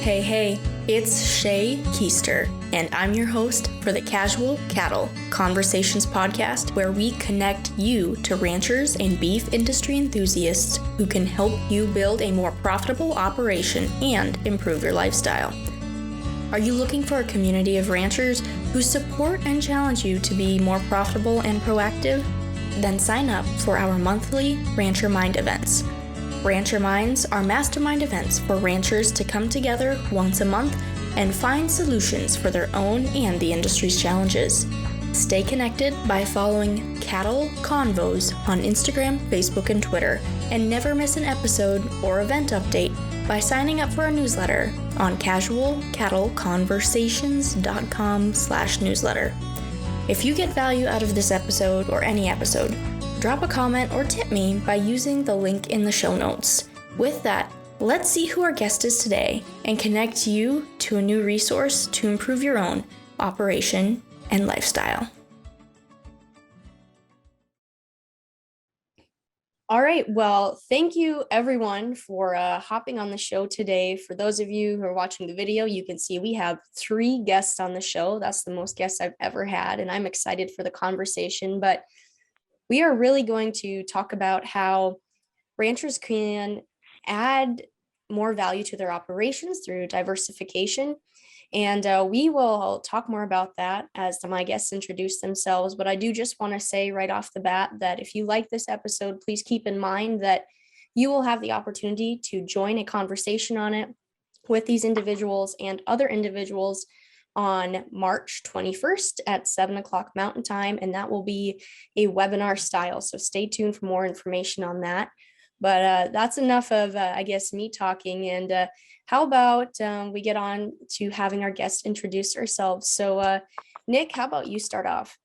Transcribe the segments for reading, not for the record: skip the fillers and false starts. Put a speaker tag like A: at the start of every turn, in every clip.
A: Hey, it's Shay Keister, and I'm your host for the Casual Cattle Conversations podcast, where we connect you to ranchers and beef industry enthusiasts who can help you build a more profitable operation and improve your lifestyle. Are you looking for a community of ranchers who support and challenge you to be more profitable and proactive? Then sign up for our monthly Rancher Mind events. Rancher Minds are mastermind events for ranchers to come together once a month and find solutions for their own and the industry's challenges. Stay connected by following Cattle Convos on Instagram, Facebook, and Twitter, and never miss an episode or event update by signing up for our newsletter on casualcattleconversations.com/newsletter. If you get value out of this episode or any episode, drop a comment or tip me by using the link in the show notes. With that, let's see who our guest is today and connect you to a new resource to improve your own operation and lifestyle. All right, well, thank you everyone for hopping on the show today. For those of you who are watching the video, you can see we have 3 guests on the show. That's the most guests I've ever had, and I'm excited for the conversation. But we are really going to talk about how ranchers can add more value to their operations through diversification. And we will talk more about that as my guests introduce themselves. But I do just want to say right off the bat that if you like this episode, please keep in mind that you will have the opportunity to join a conversation on it with these individuals and other individuals on March 21st at 7 o'clock Mountain Time, and that will be a webinar style. So stay tuned for more information on that. But that's enough of, me talking. And how about we get on to having our guests introduce ourselves. So Nick, how about you start off?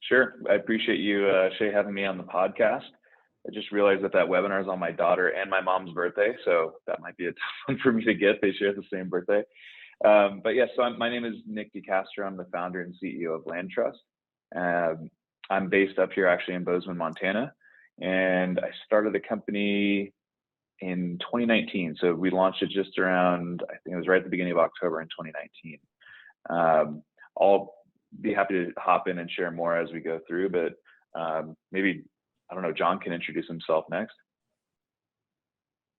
B: Sure. I appreciate you, Shay, having me on the podcast. I just realized that webinar is on my daughter and my mom's birthday, so that might be a tough one for me to get. They share the same birthday. But yes, so my name is Nick DeCastro. I'm the founder and CEO of LandTrust. I'm based up here actually in Bozeman, Montana, and I started the company in 2019. So we launched it just around, I think it was right at the beginning of October in 2019. I'll be happy to hop in and share more as we go through, but maybe, I don't know, John can introduce himself next.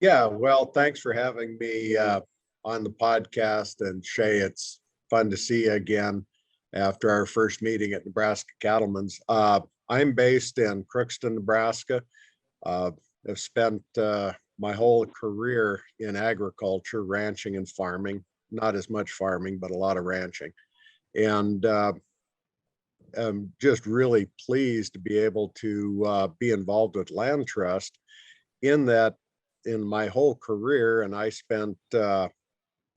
C: Yeah, well, thanks for having me on the podcast. And Shay, it's fun to see you again after our first meeting at Nebraska Cattlemen's. I'm based in Crookston, Nebraska. I've spent my whole career in agriculture, ranching and farming, not as much farming, but a lot of ranching. And I'm just really pleased to be able to be involved with LandTrust in that in my whole career. And I spent a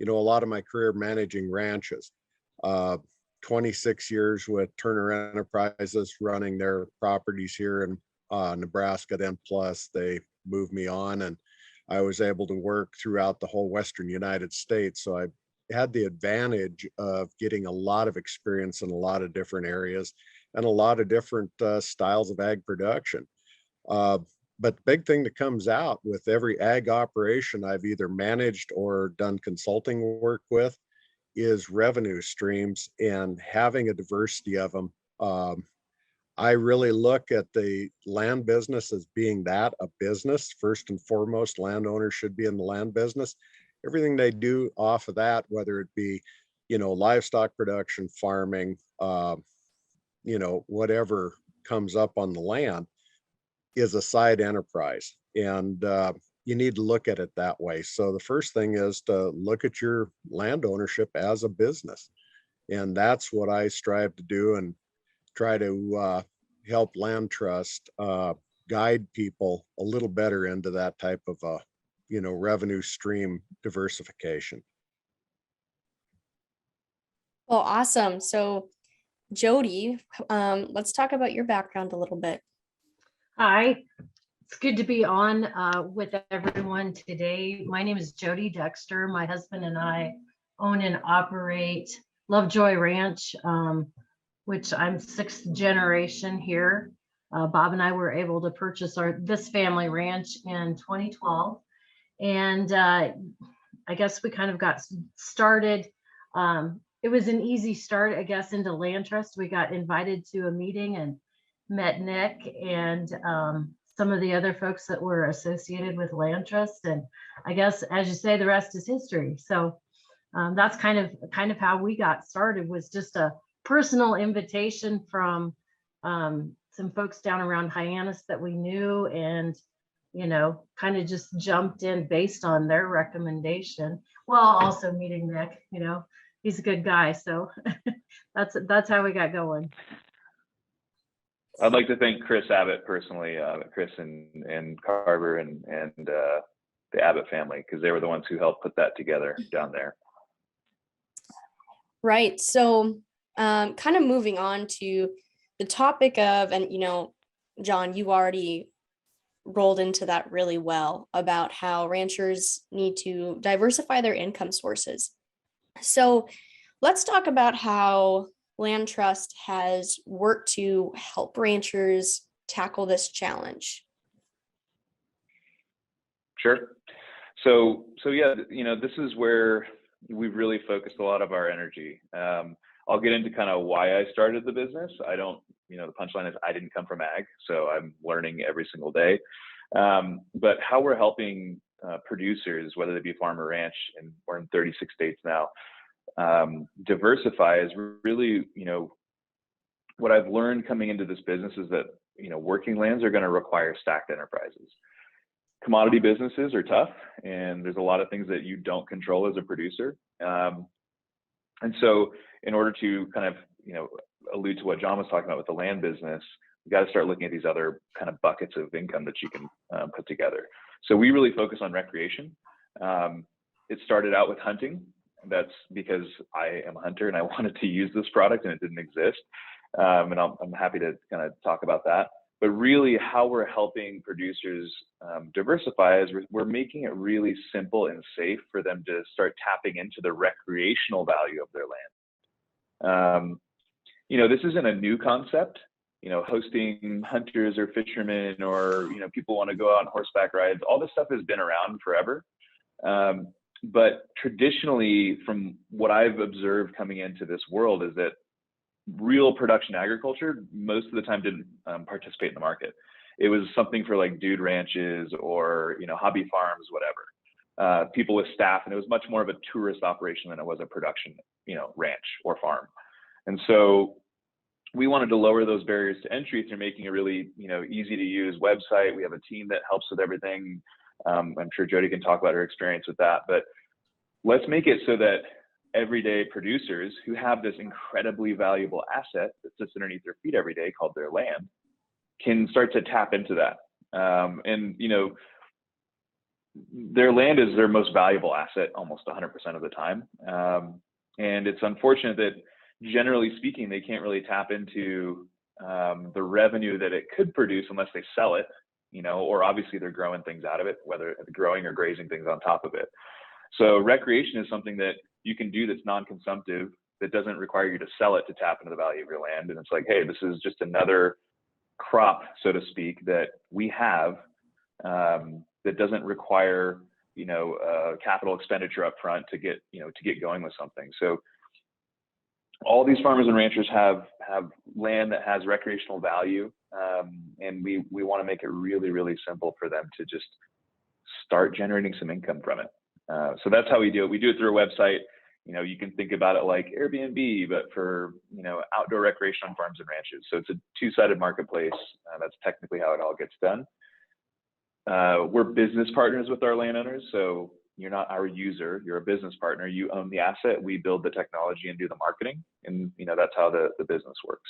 C: lot of my career managing ranches, 26 years with Turner Enterprises, running their properties here in Nebraska. Then plus they moved me on, and I was able to work throughout the whole Western United States. So I had the advantage of getting a lot of experience in a lot of different areas and a lot of different styles of ag production. But the big thing that comes out with every ag operation I've either managed or done consulting work with is revenue streams and having a diversity of them. I really look at the land business as being that, a business. First and foremost, landowners should be in the land business. Everything they do off of that, whether it be, livestock production, farming, whatever comes up on the land, is a side enterprise. And you need to look at it that way. So the first thing is to look at your land ownership as a business. And that's what I strive to do, and try to help LandTrust guide people a little better into that type of revenue stream diversification.
A: Well, awesome. So Jody, let's talk about your background a little bit.
D: Hi, it's good to be on with everyone today. My name is Jody Dexter. My husband and I own and operate Lovejoy Ranch, which I'm 6th generation here. Bob and I were able to purchase this family ranch in 2012. And I guess we kind of got started. It was an easy start, I guess, into LandTrust. We got invited to a meeting and met Nick and some of the other folks that were associated with LandTrust. And I guess, as you say, the rest is history. So that's kind of how we got started, was just a personal invitation from some folks down around Hyannis that we knew, and kind of just jumped in based on their recommendation, while also meeting Nick. He's a good guy, so that's how we got going.
B: I'd like to thank Chris Abbott personally, Chris and Carver and the Abbott family, because they were the ones who helped put that together down there.
A: Right. So kind of moving on to the topic of, and John, you already rolled into that really well about how ranchers need to diversify their income sources. So let's talk about how LandTrust has worked to help ranchers tackle this challenge.
B: Sure. So yeah, this is where we've really focused a lot of our energy. I'll get into kind of why I started the business. I don't, the punchline is I didn't come from ag, so I'm learning every single day. But how we're helping producers, whether they be farm or ranch, and we're in 36 states now, diversify is really, what I've learned coming into this business is that, working lands are going to require stacked enterprises. Commodity businesses are tough, and there's a lot of things that you don't control as a producer. And so in order to kind of, allude to what John was talking about with the land business, you got to start looking at these other kind of buckets of income that you can put together. So we really focus on recreation. It started out with hunting. That's because I am a hunter and I wanted to use this product and it didn't exist. And I'm happy to kind of talk about that. But really how we're helping producers diversify is we're making it really simple and safe for them to start tapping into the recreational value of their land. This isn't a new concept. Hosting hunters or fishermen, or, people want to go out on horseback rides. All this stuff has been around forever. But traditionally, from what I've observed coming into this world, is that real production agriculture most of the time didn't participate in the market. It was something for like dude ranches or, hobby farms, whatever. People with staff, and it was much more of a tourist operation than it was a production, ranch or farm. And so we wanted to lower those barriers to entry through making a really, easy to use website. We have a team that helps with everything. I'm sure Jody can talk about her experience with that, but let's make it so that everyday producers who have this incredibly valuable asset that sits underneath their feet every day called their land can start to tap into that. And, their land is their most valuable asset almost 100% of the time. And it's unfortunate that, generally speaking, they can't really tap into the revenue that it could produce unless they sell it, or obviously they're growing things out of it, whether growing or grazing things on top of it. So recreation is something that you can do that's non-consumptive, that doesn't require you to sell it to tap into the value of your land. And it's like, hey, this is just another crop, so to speak, that we have that doesn't require, capital expenditure up front to get going with something. So all these farmers and ranchers have land that has recreational value, and we want to make it really, really simple for them to just start generating some income from it. So that's how we do it. We do it through a website. You can think about it like Airbnb, but for outdoor recreation on farms and ranches. So it's a two-sided marketplace. That's technically how it all gets done. We're business partners with our landowners, so you're not our user, you're a business partner. You own the asset, we build the technology and do the marketing, and that's how the business works.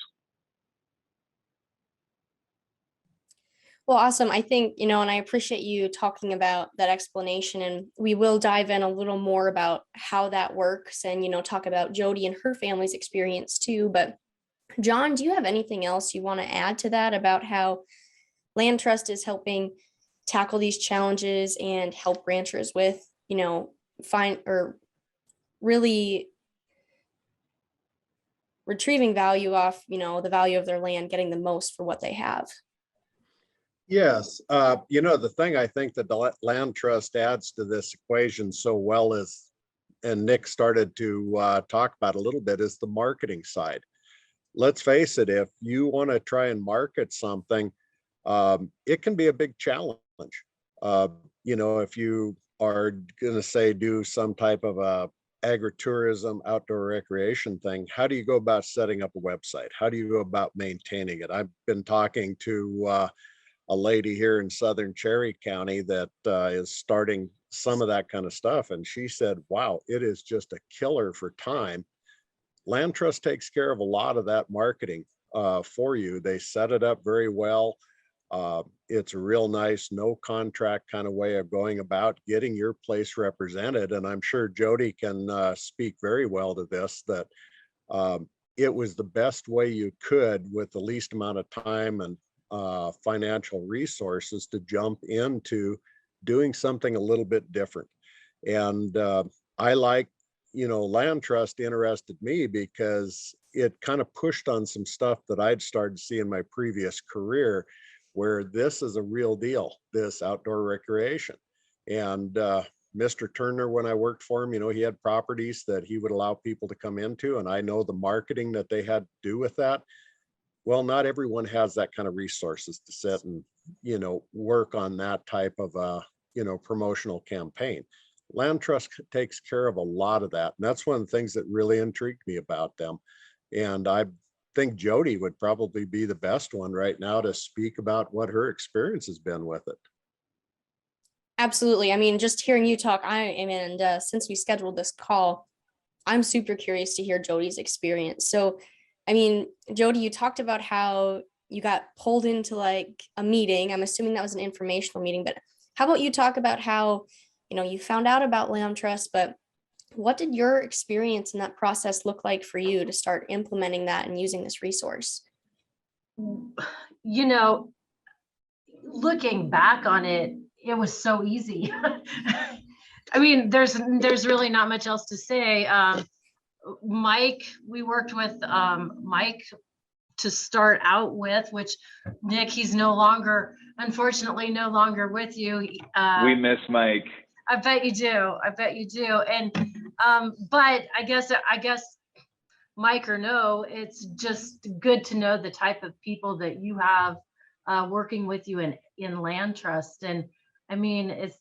A: Well, awesome. I think, and I appreciate you talking about that explanation, and we will dive in a little more about how that works and, talk about Jody and her family's experience too. But John, do you have anything else you want to add to that about how LandTrust is helping tackle these challenges and help ranchers with, find or really retrieving value off, the value of their land, getting the most for what they have?
C: Yes, the thing I think that the land trust adds to this equation so well is, and Nick started to talk about a little bit, is the marketing side. Let's face it, if you want to try and market something, it can be a big challenge. Uh, if you are going to say do some type of a agritourism outdoor recreation thing, how do you go about setting up a website? How do you go about maintaining it? I've been talking to a lady here in southern Cherry County that is starting some of that kind of stuff, and she said, wow, it is just a killer for time. Land Trust takes care of a lot of that marketing for you. They set it up very well. It's a real nice, no contract kind of way of going about getting your place represented. And I'm sure Jody can speak very well to this, that it was the best way you could with the least amount of time and financial resources to jump into doing something a little bit different. And I like, Land Trust interested me because it kind of pushed on some stuff that I'd started to see in my previous career, where this is a real deal, this outdoor recreation. And Mr. Turner, when I worked for him, he had properties that he would allow people to come into, and I know the marketing that they had to do with that. Well, not everyone has that kind of resources to sit and, work on that type of promotional campaign. Land Trust takes care of a lot of that. And that's one of the things that really intrigued me about them. And I think Jody would probably be the best one right now to speak about what her experience has been with it.
A: Absolutely. I mean, just hearing you talk, and since we scheduled this call, I'm super curious to hear Jody's experience. So, I mean, Jody, you talked about how you got pulled into like a meeting. I'm assuming that was an informational meeting, but how about you talk about how, you found out about Land Trust, but what did your experience in that process look like for you to start implementing that and using this resource?
D: You know, looking back on it, it was so easy. I mean, there's really not much else to say. Mike, we worked with Mike to start out with, which Nick, he's unfortunately no longer with you.
B: We miss Mike.
D: I bet you do. I bet you do. And but I guess Mike or no, it's just good to know the type of people that you have working with you in Land Trust. And I mean, it's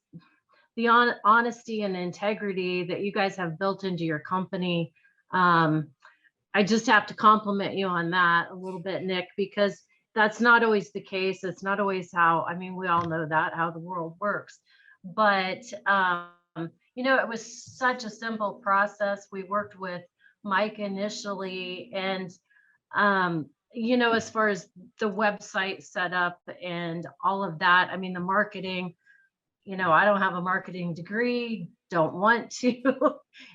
D: the honesty and integrity that you guys have built into your company. I just have to compliment you on that a little bit, Nick, because that's not always the case. It's not always how, I mean, we all know that, how the world works. But, it was such a simple process. We worked with Mike initially, and, as far as the website setup and all of that, I mean, the marketing, I don't have a marketing degree, don't want to.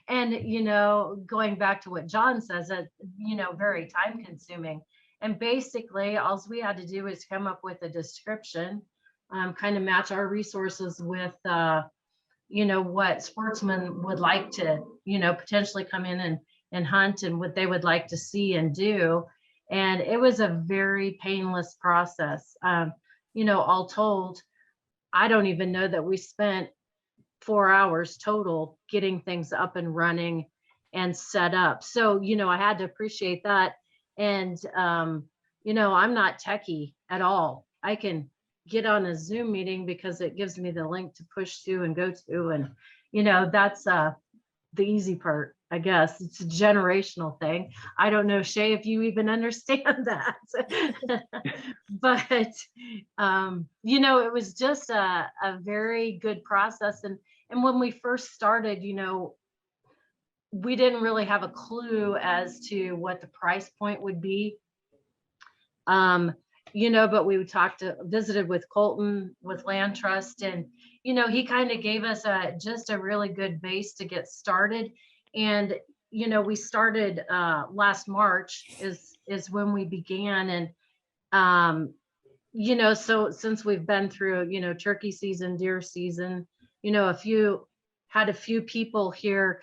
D: And, going back to what John says, that, very time consuming. And basically, all we had to do is come up with a description, kind of match our resources with, what sportsmen would like to, potentially come in and hunt and what they would like to see and do. And it was a very painless process. All told, I don't even know that we spent 4 hours total getting things up and running and set up. So, I had to appreciate that. And, I'm not techie at all. I can get on a Zoom meeting because it gives me the link to push to and go to. And, that's the easy part, I guess. It's a generational thing. I don't know, Shay, if you even understand that. But, it was just a very good process. And when we first started, we didn't really have a clue as to what the price point would be. But we visited with Colton with Land Trust, and, he kind of gave us just a really good base to get started. And, we started last March is when we began. And, so since we've been through, turkey season, deer season, a few people here,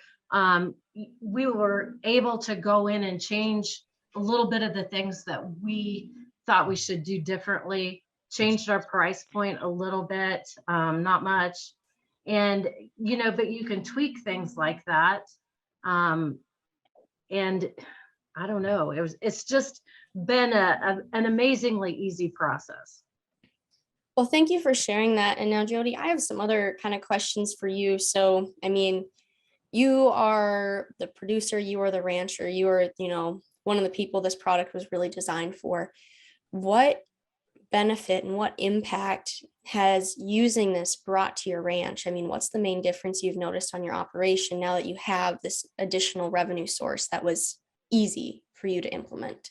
D: we were able to go in and change a little bit of the things that we thought we should do differently. changed our price point a little bit, not much. And, but you can tweak things like that. And I don't know, it's just been an amazingly easy process.
A: Well, thank you for sharing that. And now, Jody, I have some other kind of questions for you. So, I mean, you are the producer, you are the rancher, you are, one of the people this product was really designed for. What benefit and what impact has using this brought to your ranch? I mean, what's the main difference you've noticed on your operation now that you have this additional revenue source that was easy for you to implement?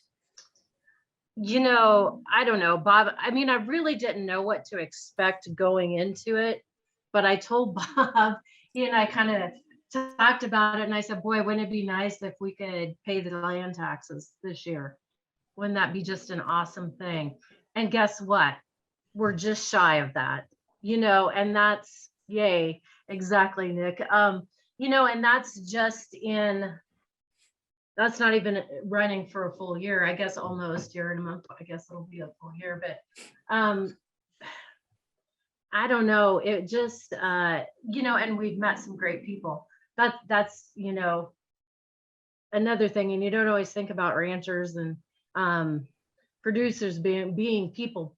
D: I don't know, Bob. I mean, I really didn't know what to expect going into it, but I told Bob, he and I kind of talked about it, and I said, boy, wouldn't it be nice if we could pay the land taxes this year? Wouldn't that be just an awesome thing? And guess what? We're just shy of that, and that's yay. Exactly, Nick. And that's not even running for a full year. I guess almost year and a month. I guess it'll be a full year, but I don't know. It just, and we've met some great people. That's another thing. And you don't always think about ranchers and producers being people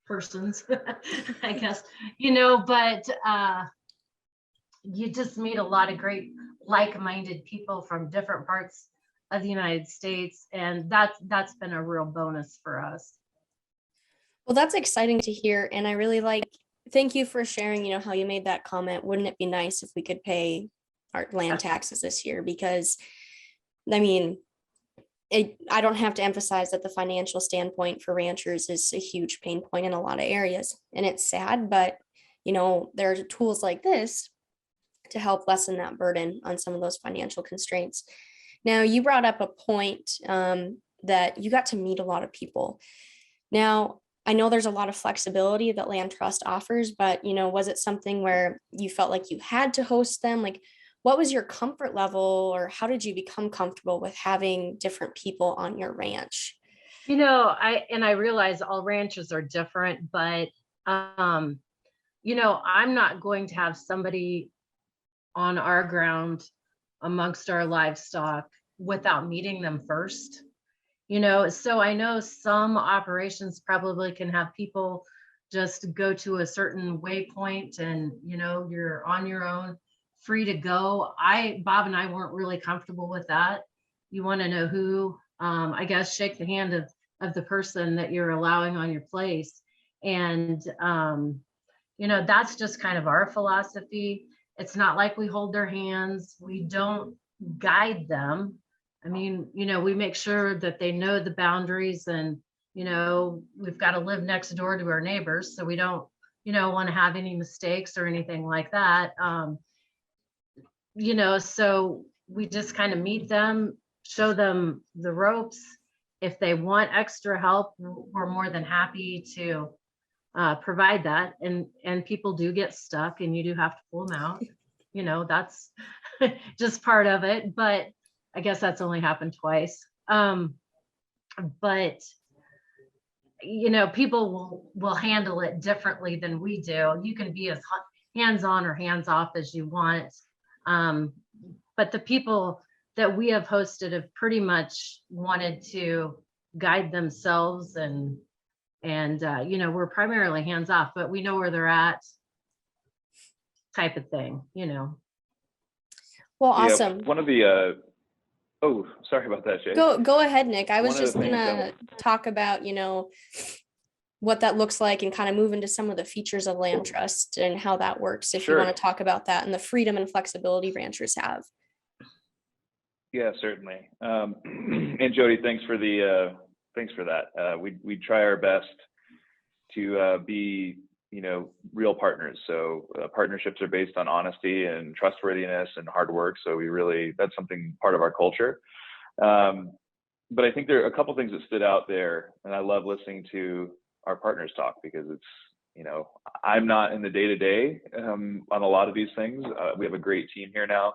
D: persons, I guess, but you just meet a lot of great like-minded people from different parts of the United States. And that's been a real bonus for us.
A: Well, that's exciting to hear. And I really thank you for sharing, how you made that comment. Wouldn't it be nice if we could pay our land taxes this year? Because, I mean, I don't have to emphasize that the financial standpoint for ranchers is a huge pain point in a lot of areas. And it's sad, but, there are tools like this to help lessen that burden on some of those financial constraints. Now, you brought up a point that you got to meet a lot of people. Now, I know there's a lot of flexibility that LandTrust offers, but, was it something where you felt like you had to host them? Like, what was your comfort level, or how did you become comfortable with having different people on your ranch?
D: I realize all ranches are different, but, I'm not going to have somebody on our ground amongst our livestock without meeting them first. So I know some operations probably can have people just go to a certain waypoint and, you're on your own, free to go. Bob and I weren't really comfortable with that. You want to know who, I guess, shake the hand of the person that you're allowing on your place. And, that's just kind of our philosophy. It's not like we hold their hands. We don't guide them. I mean, we make sure that they know the boundaries, and, we've got to live next door to our neighbors. So we don't, want to have any mistakes or anything like that. So we just kind of meet them, show them the ropes. If they want extra help, we're more than happy to provide that. And people do get stuck, and you do have to pull them out. That's just part of it. But I guess that's only happened twice. But people will handle it differently than we do. You can be as hands-on or hands-off as you want. But the people that we have hosted have pretty much wanted to guide themselves, and we're primarily hands-off, but we know where they're at, type of thing.
A: Well, awesome.
B: Yeah, one of the oh, sorry about that, Jay.
A: Go ahead, Nick. I was
B: One of
A: just
B: the things
A: gonna talk about, what that looks like, and kind of move into some of the features of LandTrust and how that works, if you
B: Sure.
A: want to talk about that and the freedom and flexibility ranchers have.
B: Yeah, certainly. And Jody, thanks for that. We try our best to be, real partners. So partnerships are based on honesty and trustworthiness and hard work. So that's something part of our culture. But I think there are a couple things that stood out there, and I love listening to our partners talk, because it's, I'm not in the day-to-day on a lot of these things. We have a great team here now.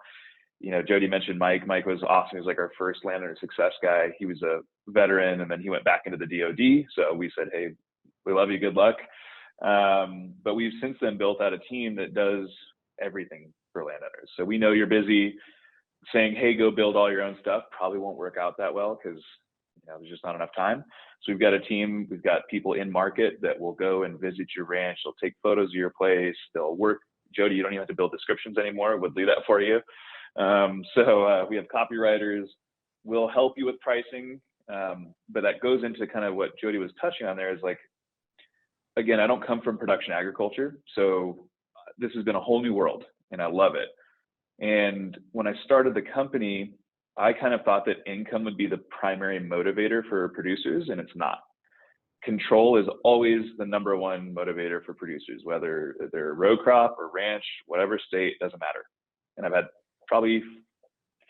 B: Jody mentioned Mike. Mike was awesome. He was like our first landowner success guy. He was a veteran, and then he went back into the DOD. So we said, hey, we love you, good luck. But we've since then built out a team that does everything for landowners. So we know you're busy. Saying, hey, go build all your own stuff probably won't work out that well because there's just not enough time. So we've got a team, we've got people in market that will go and visit your ranch. They'll take photos of your place. They'll work. Jody, you don't even have to build descriptions anymore. We'll do that for you. So we have copywriters. We'll help you with pricing. But that goes into kind of what Jody was touching on there is like, again, I don't come from production agriculture. So this has been a whole new world and I love it. And when I started the company, I kind of thought that income would be the primary motivator for producers, and it's not. Control is always the number one motivator for producers, whether they're row crop or ranch, whatever state, doesn't matter. And I've had probably a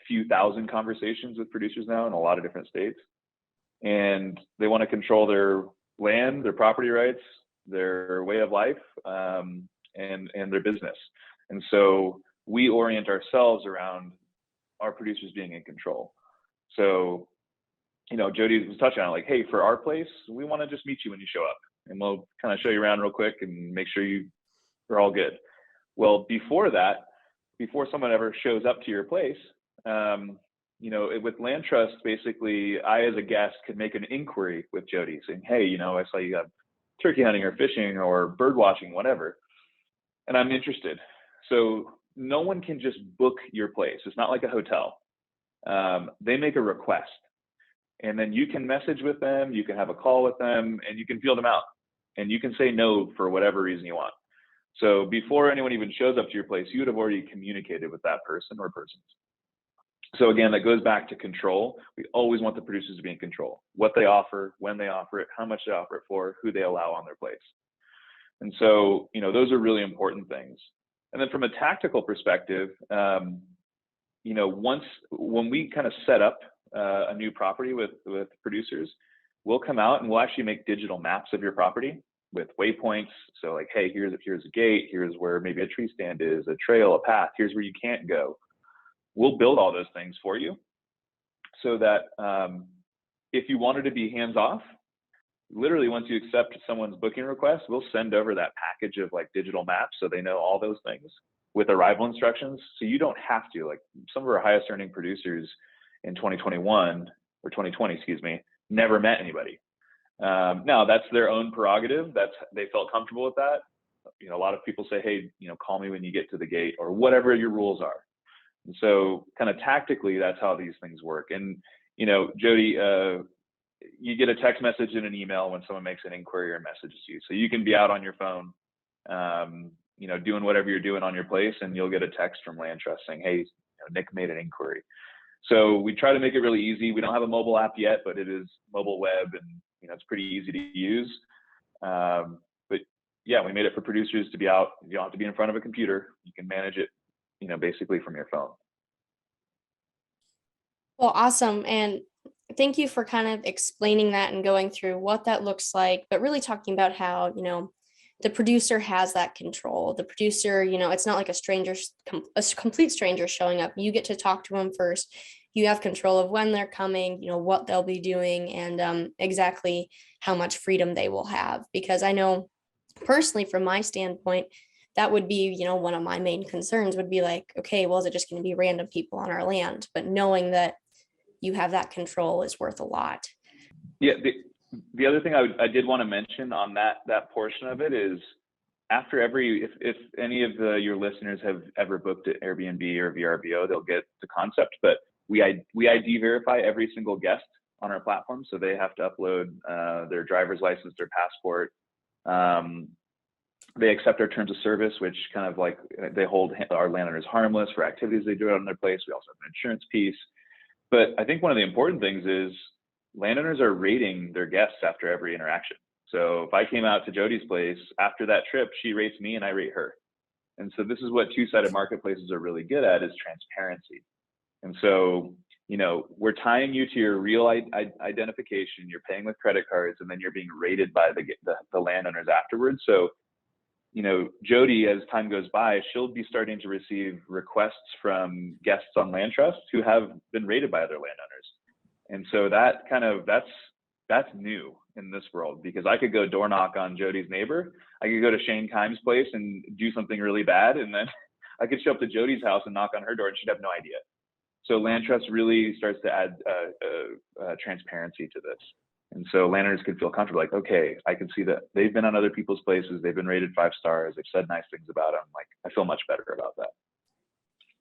B: few thousand conversations with producers now in a lot of different states. And they want to control their land, their property rights, their way of life, and their business. And so we orient ourselves around our producers being in control. So, Jody was touching on like, hey, for our place, we want to just meet you when you show up and we'll kind of show you around real quick and make sure you're all good. Well, before that, before someone ever shows up to your place, with LandTrust, basically, I, as a guest, could make an inquiry with Jody saying, hey, I saw you got turkey hunting or fishing or bird watching, whatever, and I'm interested. So no one can just book your place. It's not like a hotel. They make a request and then you can message with them, you can have a call with them, and you can feel them out and you can say no for whatever reason you want. So before anyone even shows up to your place, you would have already communicated with that person or persons. So again, that goes back to control. We always want the producers to be in control. What they offer, when they offer it, how much they offer it for, who they allow on their place. And so, those are really important things. And then from a tactical perspective, when we kind of set up a new property with producers, we'll come out and we'll actually make digital maps of your property with waypoints. So like, hey, here's a gate, here's where maybe a tree stand is, a trail, a path, here's where you can't go. We'll build all those things for you so that if you wanted to be hands-off, literally once you accept someone's booking request, we'll send over that package of like digital maps so they know all those things with arrival instructions. So you don't have to, like some of our highest earning producers in 2021 or 2020, excuse me, never met anybody. Now that's their own prerogative. They felt comfortable with that. A lot of people say, hey, call me when you get to the gate or whatever your rules are. And so kind of tactically, that's how these things work. And, Jody, you get a text message and an email when someone makes an inquiry or messages you. So you can be out on your phone, doing whatever you're doing on your place, and you'll get a text from LandTrust saying, hey, Nick made an inquiry. So we try to make it really easy. We don't have a mobile app yet, but it is mobile web and, it's pretty easy to use. But yeah, we made it for producers to be out. You don't have to be in front of a computer. You can manage it, basically from your phone.
A: Well, awesome. And thank you for kind of explaining that and going through what that looks like, but really talking about how, the producer has that control. The producer, it's not like a complete stranger showing up. You get to talk to them first. You have control of when they're coming, what they'll be doing, and exactly how much freedom they will have. Because I know personally, from my standpoint, that would be, one of my main concerns would be like, okay, well, is it just going to be random people on our land? But knowing that you have that control is worth a lot.
B: Yeah. The other thing I did want to mention on that portion of it is after if any of your listeners have ever booked at Airbnb or VRBO, they'll get the concept, but we ID verify every single guest on our platform. So they have to upload their driver's license, their passport. They accept our terms of service, which kind of like they hold our landowners harmless for activities they do on their place. We also have an insurance piece. But I think one of the important things is landowners are rating their guests after every interaction. So if I came out to Jody's place after that trip, she rates me and I rate her. And so this is what two-sided marketplaces are really good at, is transparency. And so, we're tying you to your real identification. You're paying with credit cards, and then you're being rated by the landowners afterwards. So, Jody, as time goes by, she'll be starting to receive requests from guests on LandTrust who have been rated by other landowners. And so that's that's new in this world, because I could go door knock on Jody's neighbor. I could go to Shane Kimes' place and do something really bad. And then I could show up to Jody's house and knock on her door and she'd have no idea. So LandTrust really starts to add transparency to this. And so landowners can feel comfortable, like, okay, I can see that they've been on other people's places. They've been rated 5 stars. They've said nice things about them. Like, I feel much better about that.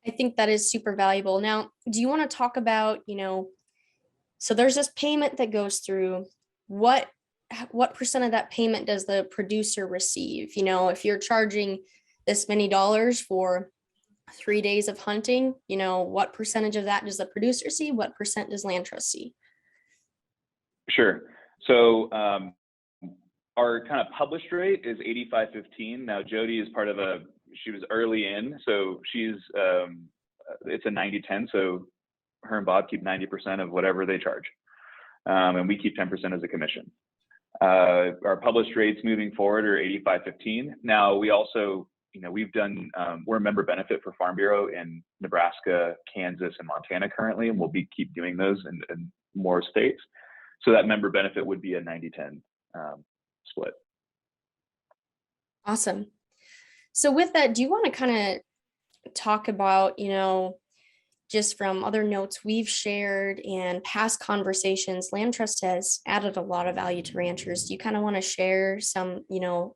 A: I think that is super valuable. Now, do you want to talk about, so there's this payment that goes through. What percent of that payment does the producer receive? If you're charging this many dollars for 3 days of hunting, what percentage of that does the producer see? What percent does LandTrust see?
B: Sure. So our kind of published rate is 85-15. Now Jody is part of she was early in, so she's it's a 90-10. So her and Bob keep 90% of whatever they charge, and we keep 10% as a commission. Our published rates moving forward are 85-15. Now we also, we've done, we're a member benefit for Farm Bureau in Nebraska, Kansas, and Montana currently, and we'll keep doing those in more states. So that member benefit would be a 90-10 split.
A: Awesome. So with that, do you want to kind of talk about, just from other notes we've shared and past conversations, LandTrust has added a lot of value to ranchers. Do you kind of want to share some,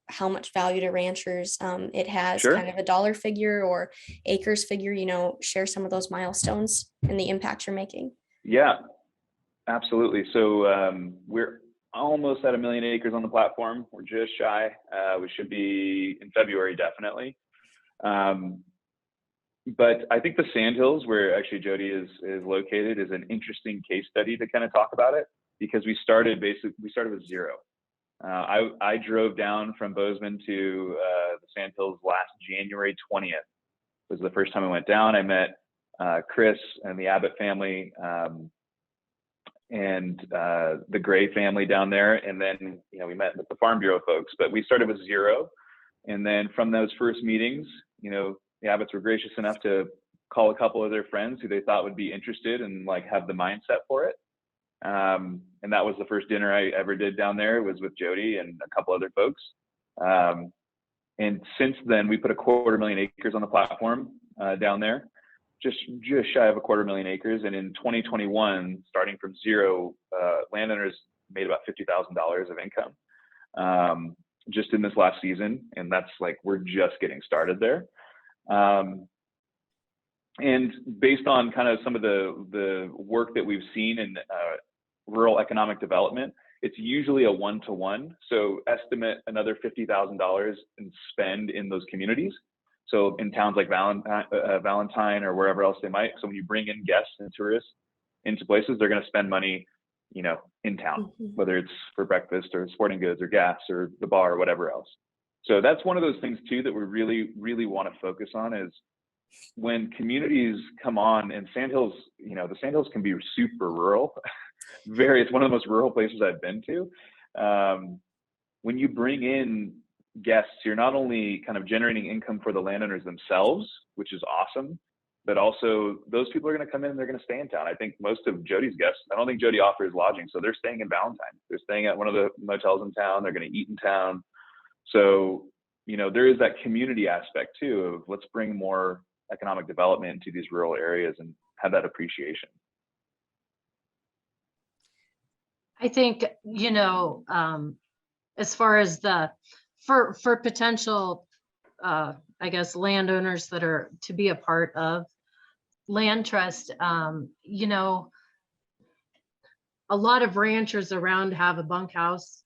A: how much value to ranchers it has?
B: Sure.
A: Kind of a dollar figure or acres figure, share some of those milestones and the impact you're making?
B: Yeah, absolutely. So we're almost at 1 million acres on the platform. We're just shy. We should be in February, definitely. But I think the Sandhills, where actually Jody is located, is an interesting case study to kind of talk about it, because we started with zero. I drove down from Bozeman to the Sandhills last January 20th. It was the first time I went down. I met Chris and the Abbott family and the Gray family down there. And then, we met with the Farm Bureau folks, but we started with zero. And then from those first meetings, the Abbotts were gracious enough to call a couple of their friends who they thought would be interested and have the mindset for it. And that was the first dinner I ever did down there. It was with Jody and a couple other folks. And since then, we put 250,000 acres on the platform down there, just shy of 250,000 acres. And in 2021, starting from zero, landowners made about $50,000 of income just in this last season. And that's we're just getting started there. And based on kind of some of the work that we've seen in rural economic development, it's usually a 1-to-1. So estimate another $50,000 in spend in those communities. So in towns like Valentine or wherever else they might. So when you bring in guests and tourists into places, they're going to spend money, in town, whether it's for breakfast or sporting goods or gas or the bar or whatever else. So that's one of those things too that we really, really want to focus on, is when communities come on, and Sandhills, the Sandhills can be super rural. It's one of the most rural places I've been to. When you bring in guests, you're not only kind of generating income for the landowners themselves, which is awesome, but also those people are going to come in and they're going to stay in town. I think most of Jody's guests, I don't think Jody offers lodging, so they're staying in Valentine. They're staying at one of the motels in town. They're going to eat in town. So, there is that community aspect too of let's bring more economic development into these rural areas and have that appreciation.
D: I think, as far as for potential, I guess, landowners that are to be a part of LandTrust, a lot of ranchers around have a bunkhouse,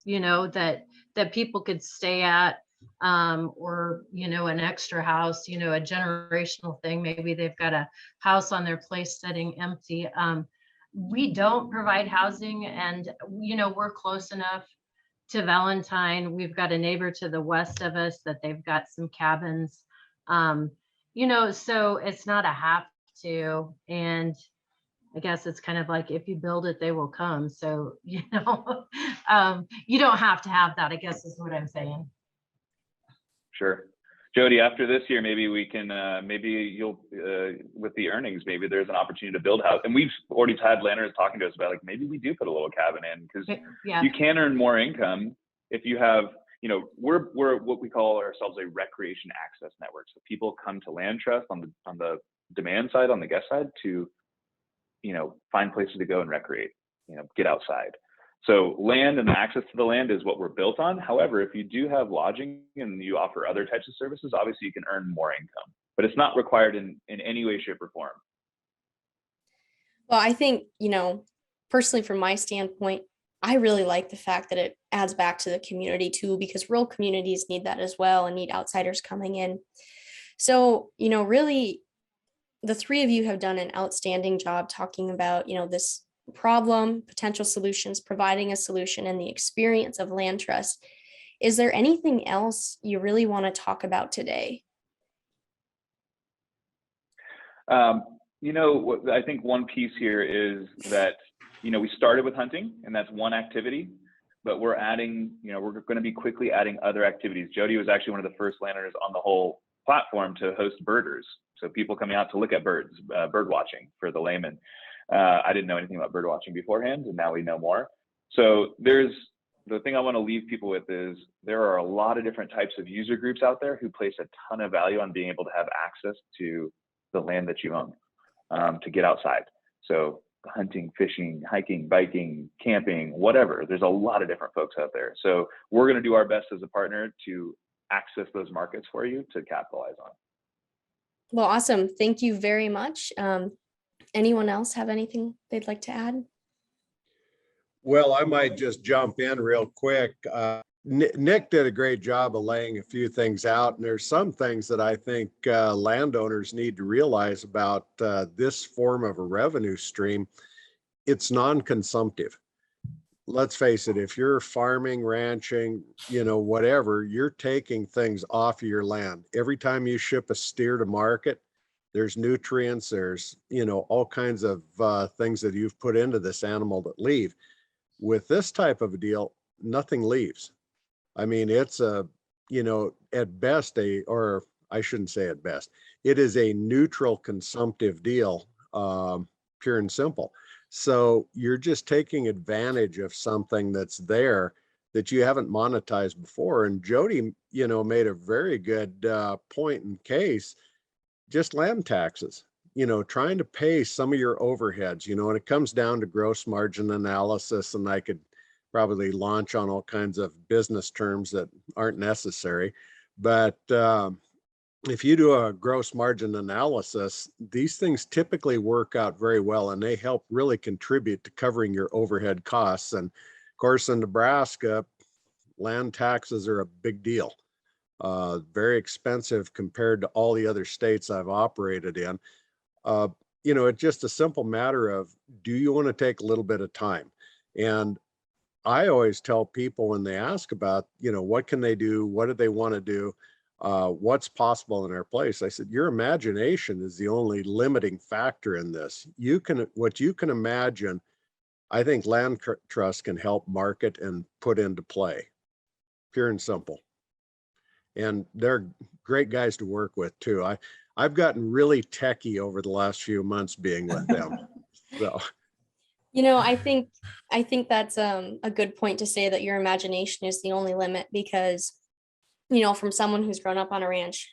D: that people could stay at, or, an extra house, a generational thing. Maybe they've got a house on their place sitting empty. We don't provide housing, and, we're close enough to Valentine. We've got a neighbor to the west of us that they've got some cabins, so it's not a have to. And I guess it's kind of like, if you build it, they will come. So, you don't have to have that, I guess is what I'm saying.
B: Sure. Jody, after this year, maybe we can, maybe you'll, with the earnings, maybe there's an opportunity to build a house. And we've already had landowners talking to us about, like, maybe we do put a little cabin in, because
D: Yeah.
B: you can earn more income if you have, you know, we're what we call ourselves a recreation access network. So people come to LandTrust on the demand side, on the guest side, to, you know, find places to go and recreate, you know, get outside. So land and the access to the land is what we're built on. However, if you do have lodging and you offer other types of services, obviously you can earn more income, but it's not required in any way, shape, or form.
A: Well, I think, you know, personally, from my standpoint, I really like the fact that it adds back to the community too, because rural communities need that as well and need outsiders coming in. So, you know, really, the three of you have done an outstanding job talking about, you know, this problem, potential solutions, providing a solution, and the experience of LandTrust. Is there anything else you really want to talk about today?
B: You know, I think one piece here is that, you know, we started with hunting, and that's one activity, but we're adding, you know, we're going to be quickly adding other activities. Jody was actually one of the first landowners on the whole platform to host birders. So people coming out to look at birds, bird watching for the layman. I didn't know anything about bird watching beforehand, and now we know more. So the thing I want to leave people with is there are a lot of different types of user groups out there who place a ton of value on being able to have access to the land that you own, to get outside. So hunting, fishing, hiking, biking, camping, whatever. There's a lot of different folks out there. So we're going to do our best as a partner to access those markets for you to capitalize on.
A: Well, awesome. Thank you very much. Anyone else have anything they'd like to add?
C: Well, I might just jump in real quick. Nick did a great job of laying a few things out, and there's some things that I think landowners need to realize about this form of a revenue stream. It's non-consumptive. Let's face it, if you're farming, ranching, you know, whatever, you're taking things off of your land. Every time you ship a steer to market, there's nutrients, there's, you know, all kinds of things that you've put into this animal that leave. With this type of a deal, nothing leaves. I mean, it's a, you know, at best or I shouldn't say at best, it is a neutral consumptive deal, pure and simple. So you're just taking advantage of something that's there that you haven't monetized before. And Jody, you know, made a very good point in case, just land taxes, you know, trying to pay some of your overheads, you know, and it comes down to gross margin analysis, and I could probably launch on all kinds of business terms that aren't necessary. But if you do a gross margin analysis, these things typically work out very well, and they help really contribute to covering your overhead costs. And of course, in Nebraska, land taxes are a big deal. Very expensive compared to all the other states I've operated in. You know, it's just a simple matter of, do you want to take a little bit of time? And I always tell people when they ask about, you know, what can they do? What do they want to do? What's possible in our place? I said, your imagination is the only limiting factor in this. What you can imagine, I think LandTrust can help market and put into play, pure and simple. And they're great guys to work with too. I've gotten really techie over the last few months being with them. So,
A: You know, I think that's a good point to say that your imagination is the only limit, because, you know, from someone who's grown up on a ranch,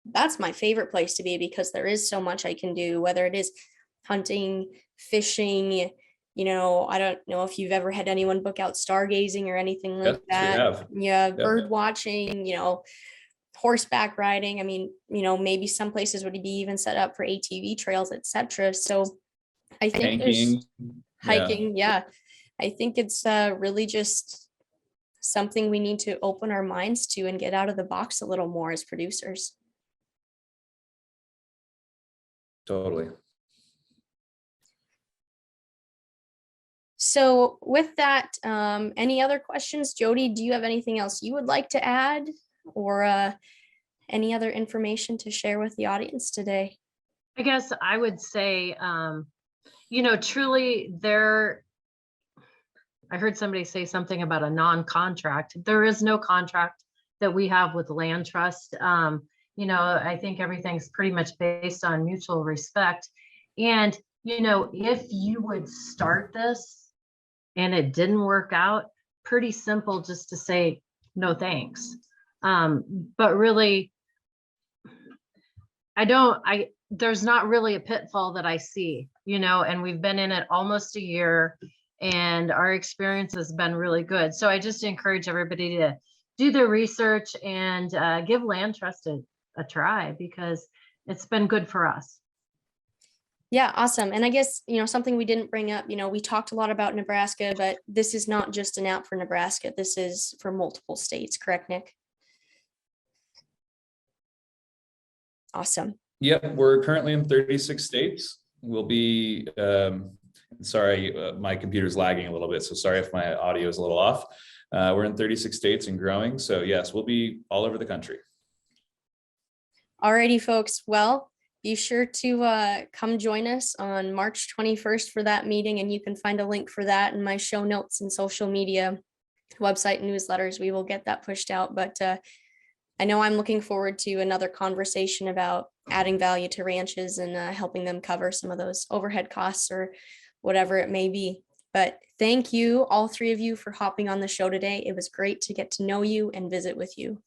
A: that's my favorite place to be, because there is so much I can do, whether it is hunting, fishing. You know, I don't know if you've ever had anyone book out stargazing or anything like
E: Yes, we
A: that.
E: have.
A: Yeah,
E: Yeah.
A: bird watching, you know, horseback riding. I mean, you know, maybe some places would be even set up for ATV trails, etc. So I think there's hiking. Yeah. I think it's really just something we need to open our minds to and get out of the box a little more as producers.
E: Totally.
A: So with that, any other questions? Jody, do you have anything else you would like to add, or any other information to share with the audience today?
D: I guess I would say, you know, truly I heard somebody say something about a non-contract. There is no contract that we have with LandTrust. I think everything's pretty much based on mutual respect. And, if you would start this and it didn't work out, pretty simple just to say, no, thanks. But really, there's not really a pitfall that I see, and we've been in it almost a year and our experience has been really good. So I just encourage everybody to do their research and give LandTrust a try, because it's been good for us.
A: Yeah, awesome. And I guess, something we didn't bring up, we talked a lot about Nebraska, but this is not just an app for Nebraska. This is for multiple states, correct, Nick? Awesome.
E: Yep, we're currently in 36 states. We'll be, sorry, my computer's lagging a little bit, so sorry if my audio is a little off. We're in 36 states and growing. So yes, we'll be all over the country.
A: Alrighty, folks. Well, be sure to come join us on March 21st for that meeting, and you can find a link for that in my show notes and social media, website, newsletters. We will get that pushed out, but I know I'm looking forward to another conversation about adding value to ranches and helping them cover some of those overhead costs or whatever it may be. But thank you, all three of you, for hopping on the show today. It was great to get to know you and visit with you.